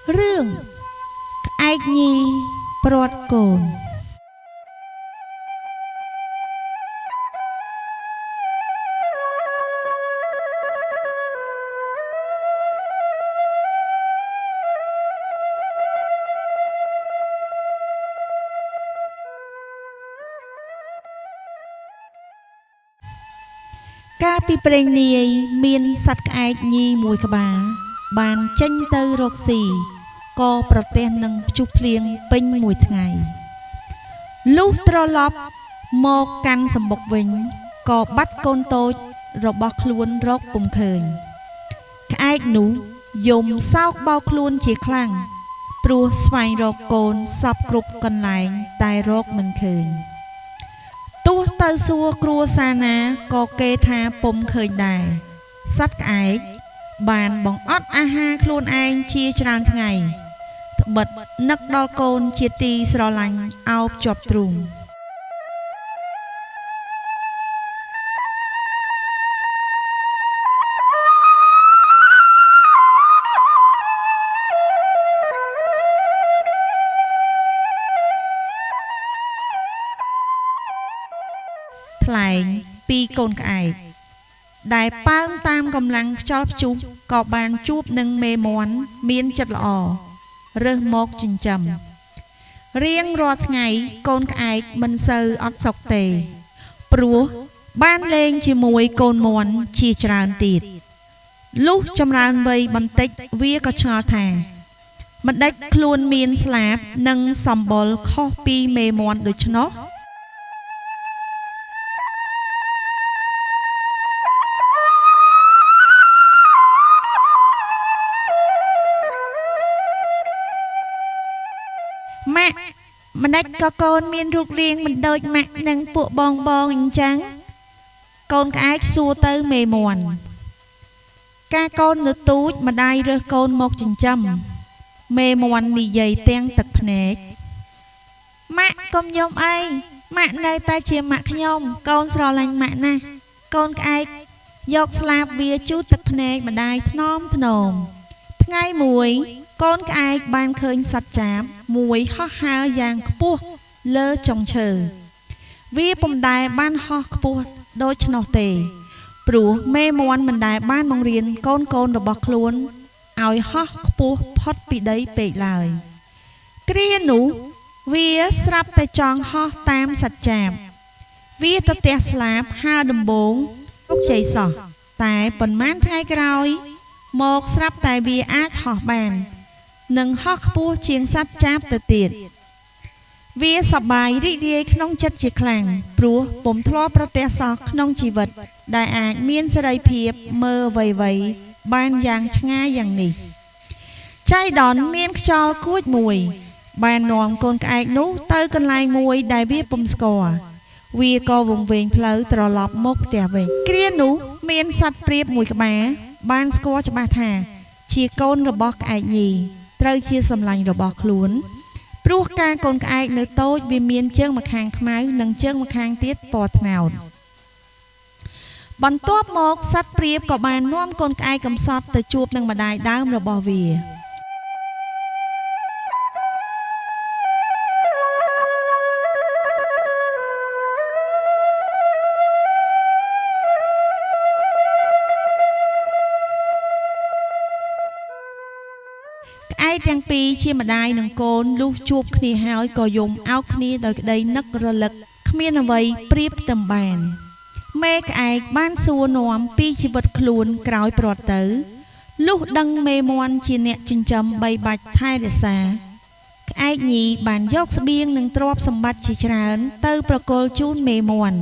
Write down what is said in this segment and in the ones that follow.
រឿងក្អែកញីព្រាត់កូនកាលពីព្រេងនាយមានសត្វក្អែកញីមួយក្បាលបានចេញទៅរកស៊ីក៏ប្រទះនឹងព្យុះភ្លៀងពេញមួយថ្ងៃលុះត្រឡប់មកកាន់សំបុកវិញក៏បាត់កូនតូចរបស់ខ្លួនរកពុំឃើញក្អែកនោះយំសោកបោកខ្លួនជាខ្លាំងព្រោះស្វែងរកកូនសពគ្រប់កន្លែងតែរកមិនឃើញទោះទៅសួរគ្រួសារណាក៏គេថាពុំឃើញដែរសត្វក្អែកបានបង្អត់អាហារខ្លួនឯងជាច្រើនថ្ងៃត្បិតនឹកដល់កូនជាទីស្រឡាញ់អោបជាប់ទ្រូងថ្លែងពីកូនក្អែកដែលប៉ើងតាមកម្លាំងខ្យល់ព្យុះក៏បានជួបនឹងមេមាន់មានចិត្តល្អរើសមកចិញ្ចឹមរៀងរាល់ថ្ងៃកូនក្អែកមិនសូវអត់សុខទេព្រោះបានលេងជាមួយកូនមាន់ជាច្រើនទៀតលុះចម្រើនវ័យបន្តិចវាក៏ឆ្ងល់ថាមិនដេចខ្លួនមានស្លាបនិងសម្បុរខុសពីមេមាន់ដូច្នោះម៉ាក់ម្ដេចក៏កូនមានរូបរាងមិនដូចម៉ាក់និងពួកបងអញ្ចឹងកូនក្អែកសួរទៅមេមាន់ការកូននៅទូចម្ដាយរើសកូនមកចិញ្ចឹមមេមាន់និយាយទាំងទឹកភ្នែកម៉ាក់កុំយំអីម៉ាក់នៅតែជាម៉ាក់ខ្ញុំកូនស្រឡាញ់ម៉ាក់ណាស់កូនក្អែកយកស្លាបវាជូតទឹកភ្នែកម្ដាយថ្នមថ្ងៃមួយកូនក្អែកបានឃើញសត្វចាបមួយហោះហើរយ៉ាងខ្ពស់លើចុងឈើវាពុំដែលបានហោះខ្ពស់ដូច្នោះទេព្រោះមេមាន់មិនដែលបានបង្រៀនកូនរបស់ខ្លួនឲ្យហោះខ្ពស់ផុតពីដីពេកឡើយគ្រានោះវាស្រាប់តែចង់ហោះតាមសត្វចាបវាទៅទះស្លាបហើរដំបងទុកជ័យសោះតែប៉ុន្មានថ្ងៃក្រោយមកស្រាប់តែវាអាចហោះបាននឹងហោះខ្ពស់ជាងសត្វចាបទៅទៀតវាសប្បាយរីករាយក្នុងចិត្តជាខ្លាំងព្រោះពុំធ្លាប់ប្រទះសោះក្នុងជីវិតដែលអាចមានសេរីភាពមើលអ្វីៗបានយ៉ាងឆ្ងាយយ៉ាងនេះចៃដន្យមានខ្យល់គួចមួយបាននាំកូនក្អែកនោះទៅកន្លែងមួយដែលវាពុំស្គាល់វាក៏វង្វេងផ្លូវត្រឡប់មកផ្ទះវិញគ្រានោះមានសត្វព្រាបមួយក្បាលបានស្គាល់ច្បាស់ថាជាកូនរបស់ក្អែកញីត្រូវជាសម្លាញ់របស់ខ្លួនព្រោះការកូនក្អែកនៅតូចវាមានជើងម្ខាងខ្មៅនិងជើងម្ខាងទៀតពណ៌ត្នោតបន្ទាប់មកសត្វព្រាបក៏បាននាំកូនក្អែកកំសត់ទៅជួបនឹងម្ដាយដើមរបស់វាឯទាំងពីរជាម្ដាយនិងកូនលុះជួបគ្នាហើយក៏យំអោបគ្នាដោយក្តីនឹករលឹកគ្មានអ្វីប្រៀបផ្ទឹមបានមេក្អែកបានសួរនាំពីជីវិតខ្លួនក្រោយព្រាត់ទៅលុះដឹងមេមាន់ជាអ្នកចិញ្ចឹមបីបាច់ថែរក្សាក្អែកញីបានយកស្បៀងនិងទ្រព្យសម្បត្តិជាច្រើនទៅប្រគល់ជូនមេមាន់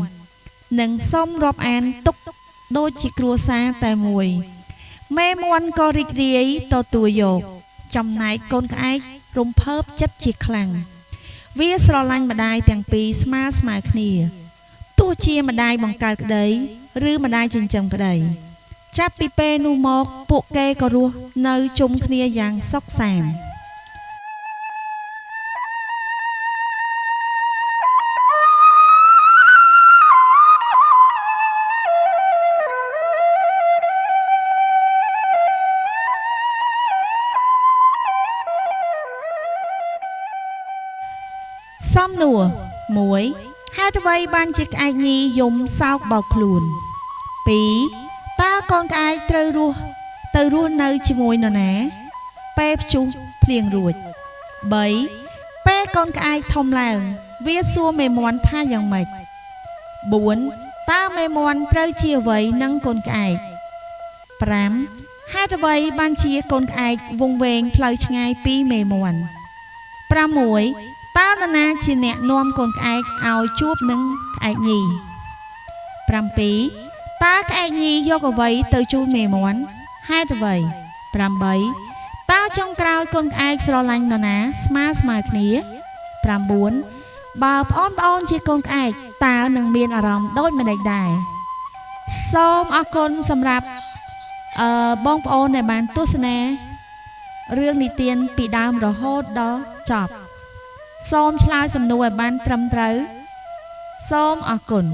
និងសុំរាប់អានទុកដូចជាគ្រួសារតែមួយមេមាន់ក៏រីករាយទទួលយកចំណែកកូនក្អែករំភើបចិត្តជាខ្លាំងវាស្រឡាញ់ម្ដាយទាំងពីរស្មើគ្នាទោះជាម្ដាយបង្កើតក្តីឬម្ដាយចិញ្ចឹមក្តីចាប់ពីពេលនោះមកពួកគេក៏រស់នៅជុំគ្នាយ៉ាងសុខសាន្ត ក សំណួរ1ហេតុអ្វីបានជាក្អែកញីយំសោកបោកខ្លួន2តើកូនក្អែកត្រូវរស់នៅជាមួយនរណាពេលព្យុះភ្លៀងរួច3ពេលកូនក្អែកធំឡើងវាសួរមេមាន់ថាយ៉ាងម៉េច4តើមេមាន់ត្រូវជាអ្វីនឹងកូនក្អែក5ហេតុអ្វីបានជាកូនក្អែកវង្វេងផ្លូវឆ្ងាយពីមេមាន់6តើនរណាជាអ្នកនាំកូនក្អែកឲ្យជួបនឹងក្អែកញី7តើក្អែកញីយកអ្វីទៅជូនមេមាន់ហេតុអ្វី8តើចុងក្រោយកូនក្អែកស្រឡាញ់នរណាស្មើគ្នា9បើប្អូនជាកូនក្អែកតើនឹងមានអារម្មណ៍ដូចម្តេចដែរសូមអរគុណសម្រាប់បងប្អូនដែលបានទស្សនារឿងនិទានពីដើមរហូតដល់ចប់សូមឆ្លើយសំណួរឲ្យបានត្រឹមត្រូវសូមអរគុណ